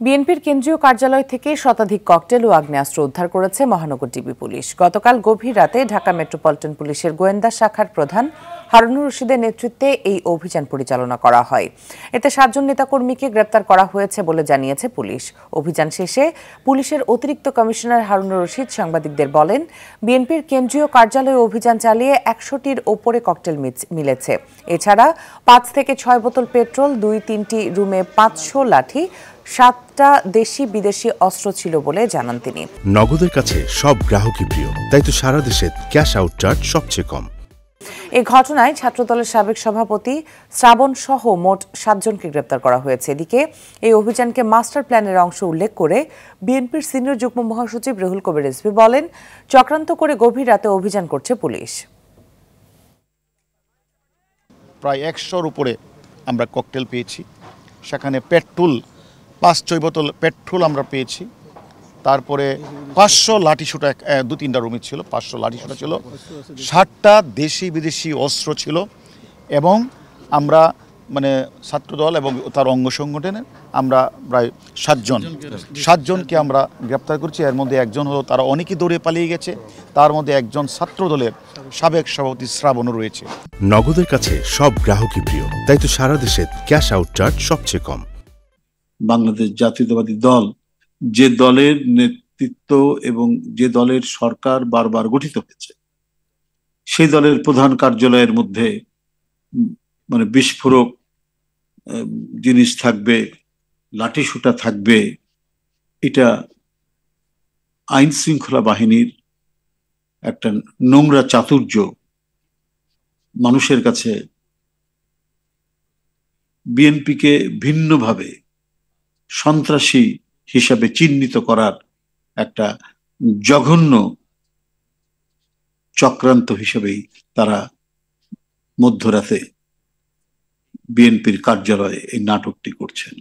বিএনপির কেন্দ্রীয় কার্যালয় থেকে শতাধিক ককটেল ও আগ্নেয়াস্ত্র উদ্ধার করেছে মহানগর ডিবি পুলিশ। গতকাল গভীর রাতে ঢাকা মেট্রোপলিটন পুলিশের গোয়েন্দা শাখার প্রধান হারুনুর রশিদের নেতৃত্বে এই অভিযান পরিচালনা করা হয়। এতে 7 জন নেতাকর্মীকে গ্রেপ্তার করা হয়েছে বলে জানিয়েছে পুলিশ। অভিযান শেষে পুলিশের অতিরিক্ত কমিশনার হারুনুর রশিদ সাংবাদিকদের বলেন, বিএনপির কেন্দ্রীয় কার্যালয়ে অভিযান চালিয়ে 100টির ওপরে ককটেল মিলেছে। এছাড়া 5 থেকে 6 বোতল পেট্রোল, 2-3টি রুমে 500 লাঠি, 7টা দেশি বিদেশি অস্ত্র ছিল বলে জানান তিনি। নগদের কাছে সব গ্রাহকই প্রিয়, তাই তো সারা দেশে ক্যাশ আউট চার্জ সবচেয়ে কম। এই ঘটনায় ছাত্রদলের সাবেক সভাপতি শ্রাবণ সহ মোট 7 জনকে গ্রেপ্তার করা হয়েছে। এদিকে এই অভিযানকে মাস্টার প্ল্যানের অংশ উল্লেখ করে বিএনপির সিনিয়র যুগ্ম মহাসচিব রুহুল কবির রিজভী বলেন, চক্রান্ত করে গভীর রাতে অভিযান করছে পুলিশ। প্রায় 100-র উপরে আমরা ককটেল পেয়েছি। সেখানে পেট্রোল 5-6 বোতল পেট্রোল আমরা পেয়েছি। তারপরে 500 লাঠিসোঁটা 2-3টা রুমে ছিল, 500 লাঠিসোঁটা ছিল, 60টা দেশি বিদেশি অস্ত্র ছিল। এবং আমরা ছাত্রদল এবং তার অঙ্গ সংগঠনের আমরা প্রায় 7 জনকে আমরা গ্রেপ্তার করেছি। এর মধ্যে একজন হলো, তারা অনেকেই দৌড়ে পালিয়ে গেছে, তার মধ্যে একজন ছাত্রদলের সাবেক সভাপতি শ্রাবণও রয়েছে। নগদের কাছে সব গ্রাহকই প্রিয়, তাই তো সারা দেশে ক্যাশ আউট চার্জ সবচেয়ে কম। বাংলাদেশ জাতীয়তাবাদী দল, যে দলের নেতৃত্ব এবং যে দলের সরকার বারবার গঠিত হয়েছে, সেই দলের প্রধান কার্যালয়ের মধ্যে বিস্ফোরক জিনিস থাকবে, লাঠিসোঁটা থাকবে, এটা আইন শৃঙ্খলা বাহিনীর একটা নোংরা চাতুর্য। মানুষের কাছে বিএনপিকে ভিন্নভাবে সন্ত্রাসী হিসাবে চিহ্নিত করার একটা জঘন্য চক্রান্ত হিসেবেই তারা মধ্যরাতে বিএনপির কার্যালয়ে এই নাটকটি করছেন।